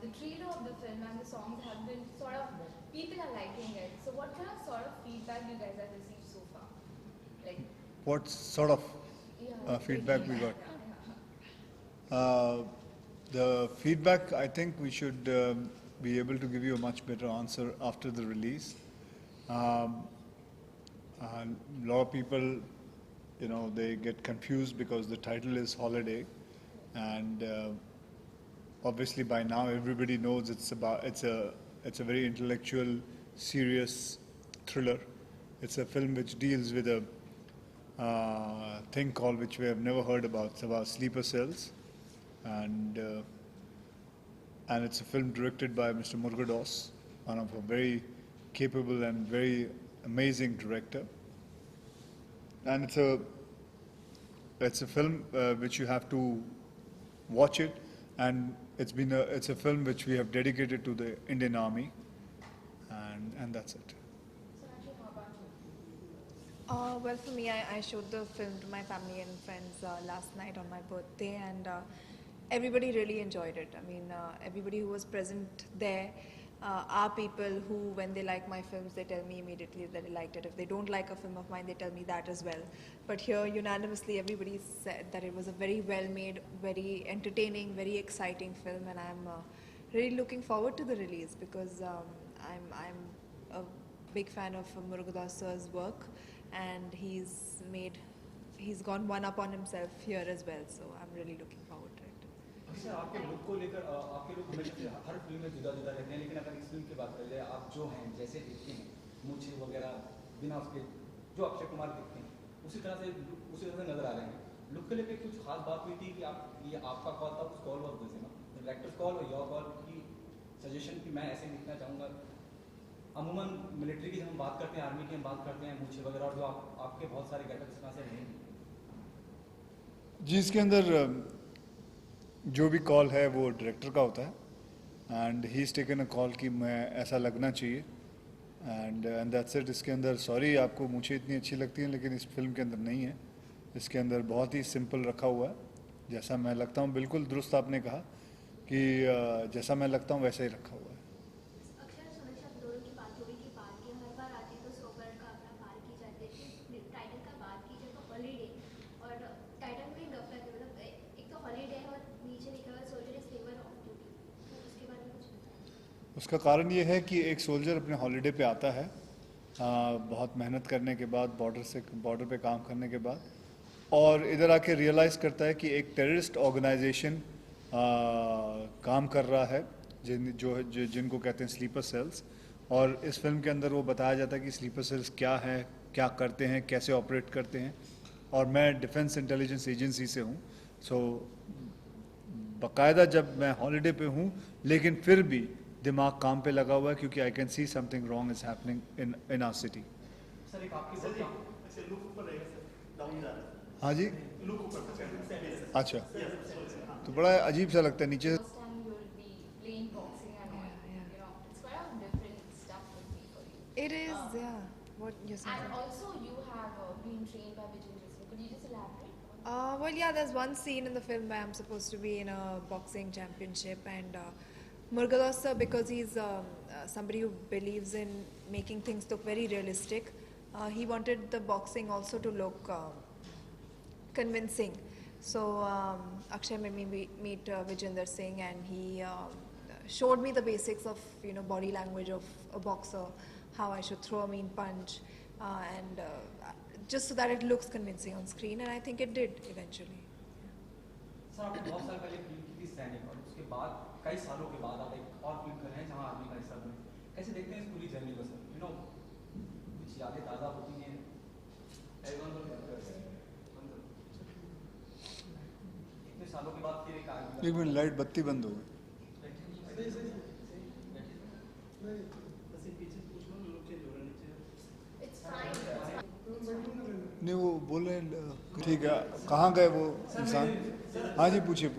the trailer of the film and the songs have been sort of, people are liking it. So what kind of sort of feedback you guys have received so far? Like, What sort of feedback we got? The feedback, I think we should be able to give you a much better answer after the release. A lot of people, they get confused because the title is Holiday, and obviously by now everybody knows it's a very intellectual, serious thriller. It's a film which deals with a thing called, which we have never heard about. It's about sleeper cells, and it's a film directed by Mr. Murugadoss, one of a very capable and very amazing director. And it's a film which you have to watch it, and it's a film which we have dedicated to the Indian Army, and that's it. Well, for me, I showed the film to my family and friends last night on my birthday, and everybody really enjoyed it. I mean, everybody who was present there are people who, when they like my films, they tell me immediately that they liked it. If they don't like a film of mine, they tell me that as well. But here, unanimously, everybody said that it was a very well-made, very entertaining, very exciting film, and I'm really looking forward to the release because I'm a big fan of Murugadoss sir's work, and he's gone one up on himself here as well, so I'm really looking forward to it. Sir आपके look को लेकर आपके look हमेशा हर film में जुदा जुदा रहते हैं, लेकिन अगर इस फिल्म की बात कर जाए, आप जो हैं जैसे दिखते हैं, मूछें वगैरह बिना उसके जो अक्षय कुमार दिखते हैं उसी तरह से नजर आ रहे हैं। लुक को लेकर कुछ खास बात हुई थी कि ये आपका कॉल था, उस call was this directors call और योर कॉल की सजेशन कि मैं ऐसे दिखना चाहूँगा। अमूमन मिलिट्री की जब हम बात करते हैं, आर्मी की हम बात करते हैं, मूछें वगैरह, और जो आपके बहुत सारे गेटअप इस तरह से रहेंगे जी। इसके अंदर जो भी कॉल है वो डायरेक्टर का होता है, and he is taken a call कि मैं ऐसा लगना चाहिए, एंड दैट्स इट। इसके अंदर सॉरी आपको मुझे इतनी अच्छी लगती हैं, लेकिन इस फिल्म के अंदर नहीं है। इसके अंदर बहुत ही सिंपल रखा हुआ है, जैसा मैं लगता हूँ। बिल्कुल दुरुस्त आपने कहा कि जैसा मैं लगता हूँ वैसा ही रखा हुआ है। उसका कारण ये है कि एक सोल्जर अपने हॉलीडे पे आता है बहुत मेहनत करने के बाद, बॉर्डर पे काम करने के बाद, और इधर आके रियलाइज़ करता है कि एक टेररिस्ट ऑर्गेनाइजेशन काम कर रहा है जिनको कहते हैं स्लीपर सेल्स। और इस फिल्म के अंदर वो बताया जाता है कि स्लीपर सेल्स क्या है, क्या करते हैं, कैसे ऑपरेट करते हैं। और मैं डिफेंस इंटेलिजेंस एजेंसी से हूँ, सो बाकायदा जब मैं हॉलीडे पे हूँ, लेकिन फिर भी दिमाग काम पे लगा हुआ है, क्योंकि I can see something wrong is happening in our city. Sir एक आपकी लुक ऊपर रहेगा सर, डाउन जा रहा है। हाँ जी, लुक ऊपर। अच्छा, तो बड़ा अजीब सा लगता है नीचे से। It is, yeah. What you're saying. And also you have been trained by Vijay Singh. Could you just elaborate? Well, yeah, there's one scene in the film where I'm supposed to be in a boxing championship, and Murugadoss sir, because he's somebody who believes in making things look very realistic, he wanted the boxing also to look convincing. So Akshay made me meet Vijender Singh, and he showed me the basics of body language of a boxer, how I should throw a mean punch, and just so that it looks convincing on screen, and I think it did eventually. Sir आपने बहुत साल पहले film की थी सैनिक, और उसके बाद कई सालों के बाद आप एक और फिल्म कर रहे हैं जहाँ आर्मी का हिस्सा बने। कैसे देखते हैं इस पूरी जर्नी को सर? कुछ यादें ताज़ा होती हैं? इतने सालों के बाद फिर एक आर्मी। एक मिनट, लाइट बत्ती बंद हो गई। नहीं, वो बोले ठीक है, कहाँ गए वो इंसान? हाँ जी, पूछिए।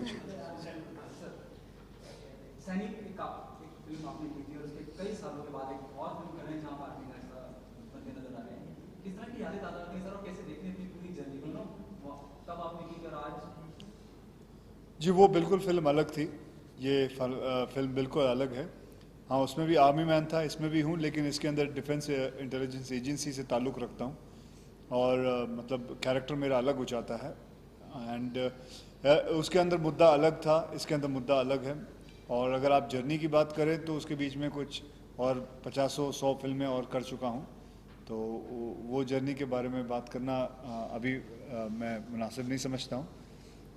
सैनिक एक फिल्म आपने की थी, और उसके कई सालों के बाद एक और फिल्म कर रहे हैं जहाँ आर्मी का हिस्सा बनते नजर आ रहे हैं। किस तरह की यादें ताज़ा होती हैं सर, और कैसे देखते हैं अपनी पूरी जर्नी को? तब आपने की और आज? जी, वो बिल्कुल फिल्म अलग थी। ये फिल्म बिल्कुल अलग है। हाँ, उसमें भी आर्मी मैन था, इसमें भी हूँ, लेकिन इसके अंदर डिफेंस इंटेलिजेंस एजेंसी से ताल्लुक़ रखता हूँ और मतलब कैरेक्टर मेरा अलग हो जाता है। एंड उसके अंदर मुद्दा अलग था, इसके अंदर मुद्दा अलग है। और अगर आप जर्नी की बात करें तो उसके बीच में कुछ और 50-100 फिल्में और कर चुका हूँ, तो वो जर्नी के बारे में बात करना अभी मैं मुनासिब नहीं समझता हूँ।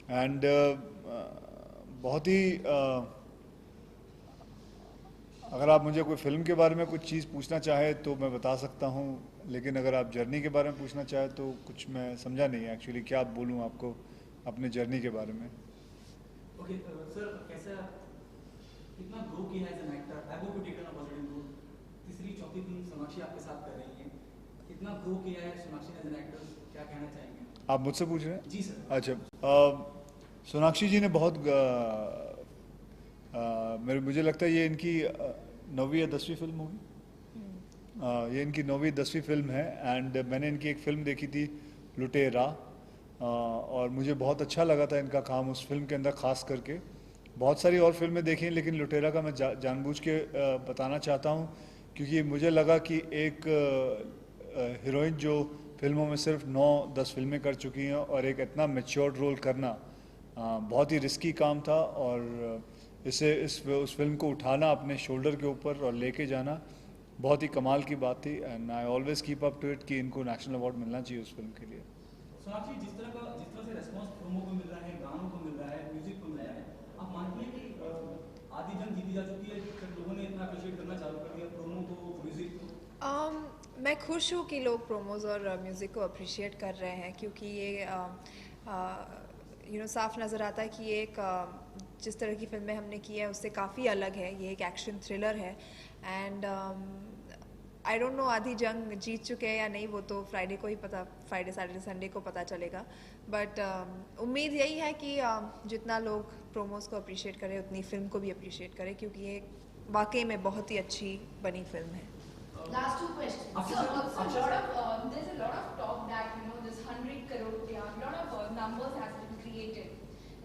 एंड बहुत ही अगर आप मुझे कोई फिल्म के बारे में कुछ चीज़ पूछना चाहे तो मैं बता सकता हूँ, लेकिन अगर आप जर्नी के बारे में पूछना चाहे तो कुछ मैं समझा नहीं एक्चुअली क्या बोलूँ आपको अपने जर्नी के बारे में। ओके सर, कैसा कितना ग्रो किया है as an actor? I hope you taken a positive growth. तीसरी चौथी फिल्म सोनाक्षी आपके साथ कर रही है, कितना ग्रो किया है सोनाक्षी एज एन एक्टर, क्या कहना चाहेंगे? आप मुझसे पूछ रहे हैं? जी सर। अच्छा, सोनाक्षी जी ने बहुत मुझे लगता है ये इनकी 9वीं या 10वीं फिल्म होगी। ये इनकी 9वीं 10वीं फिल्म है। एंड मैंने इनकी एक फिल्म देखी थी लुटेरा, और मुझे बहुत अच्छा लगा था इनका काम उस फिल्म के अंदर, ख़ास करके। बहुत सारी और फिल्में देखी हैं, लेकिन लुटेरा का मैं जानबूझ के बताना चाहता हूँ, क्योंकि मुझे लगा कि एक हीरोइन जो फिल्मों में सिर्फ 9-10 फिल्में कर चुकी हैं और एक इतना मैच्योर्ड रोल करना बहुत ही रिस्की काम था। और उस फिल्म को उठाना अपने शोल्डर के ऊपर और लेके जाना बहुत ही कमाल की बात थी। And I always keep up to it कि इनको नेशनल अवार्ड मिलना चाहिए उस फिल्म के लिए। सोनाक्षी, जिस तरह से रेस्पॉन्स प्रोमो को मिल रहा है, गानों को मिल रहा है, म्यूजिक को मिल रहा है, आप मानती हैं कि आधी जंग जीती जा चुकी है, फिर लोगों ने इतना अप्रिशिएट करना चालू कर दिया प्रोमो को, म्यूजिक को? मैं खुश हूँ कि लोग प्रोमोज और म्यूज़िक को अप्रिशिएट कर रहे हैं, क्योंकि ये साफ नज़र आता है कि ये एक जिस तरह की फिल्में हमने की है उससे काफ़ी अलग है। ये एक एक्शन थ्रिलर है। एंड आई डोंट नो आधी जंग जीत चुके हैं या नहीं, वो तो फ्राइडे को ही पता, फ्राइडे सैटरडे संडे को पता चलेगा। बट उम्मीद यही है कि जितना लोग प्रोमोज को अप्रिशिएट करें उतनी फिल्म को भी अप्रिशिएट करें, क्योंकि ये वाकई में बहुत ही अच्छी बनी फिल्म है। Last two questions. So, there's a lot of talk that this 100 crore PR, a lot of numbers has been created.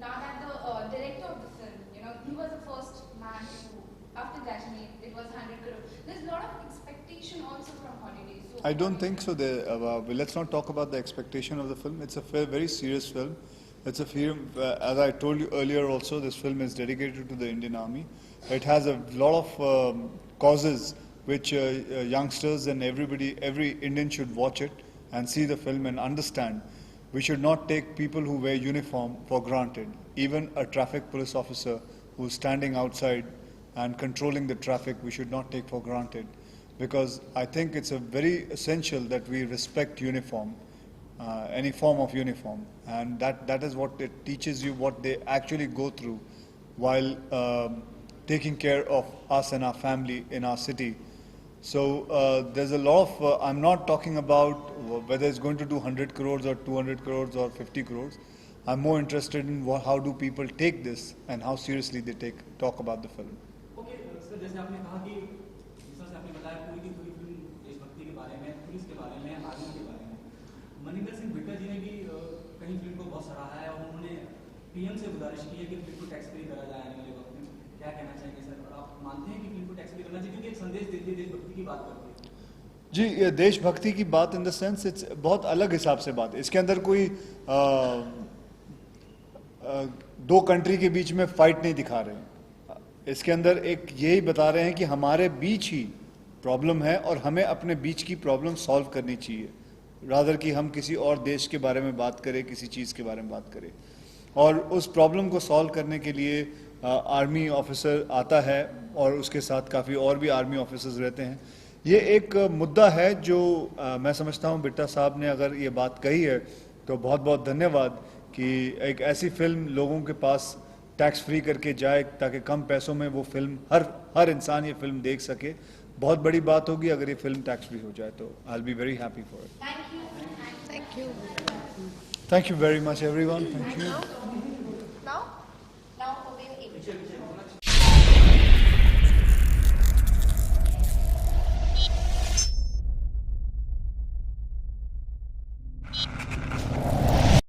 Now that the director of the film, he was the first man to, after Kashmir, it was 100 crore. There's a lot of expectation also from holidays. So I don't think so. Let's not talk about the expectation of the film. It's a very serious film. It's a film, as I told you earlier also, this film is dedicated to the Indian Army. It has a lot of causes which youngsters and every Indian should watch it and see the film and understand. We should not take people who wear uniform for granted. Even a traffic police officer who's standing outside and controlling the traffic, we should not take for granted. Because I think it's a very essential that we respect uniform, any form of uniform. And that is what it teaches you, what they actually go through while taking care of us and our family in our city. So there's a lot of, I'm not talking about whether it's going to do 100 crores or 200 crores or 50 crores. I'm more interested in how do people take this and how seriously they talk about the film. Okay, sir, जैसे आपने कहा कि जिस तरह से आपने बताया पूरी की पूरी फिल्म देशभक्ति के बारे में, पुलिस के बारे में, आर्मी के बारे में, मनिंदर सिंह बिट्टा जी ने भी कहीं फिल्म को बहुत सराहा है और उन्होंने पीएम से गुजारिश की है कि फिल्म को टैक्स फ्री करा जाए आने वाले वक्त में। क्या कहना चाहेंगे सर? और आप मानते हैं कि फिल्म को टैक्स फ्री करना चाहिए क्योंकि एक संदेश देती है, देशभक्ति की बात करती है? जी, ये देशभक्ति की बात इन द सेंस इट्स बहुत अलग हिसाब से बात है। इसके अंदर कोई दो कंट्री के बीच में फाइट नहीं दिखा रहे हैं। इसके अंदर एक यही बता रहे हैं कि हमारे बीच ही प्रॉब्लम है और हमें अपने बीच की प्रॉब्लम सॉल्व करनी चाहिए, रादर कि हम किसी और देश के बारे में बात करें, किसी चीज़ के बारे में बात करें। और उस प्रॉब्लम को सॉल्व करने के लिए आर्मी ऑफिसर आता है और उसके साथ काफ़ी और भी आर्मी ऑफिसर्स रहते हैं। ये एक मुद्दा है जो मैं समझता हूँ बिट्टा साहब ने अगर ये बात कही है तो बहुत बहुत धन्यवाद कि एक ऐसी फिल्म लोगों के पास टैक्स फ्री करके जाए ताकि कम पैसों में वो फिल्म हर इंसान ये फिल्म देख सके। बहुत बड़ी बात होगी अगर ये फिल्म टैक्स फ्री हो जाए तो। I will be very happy for it. Thank you. Thank you very much everyone. Thank you.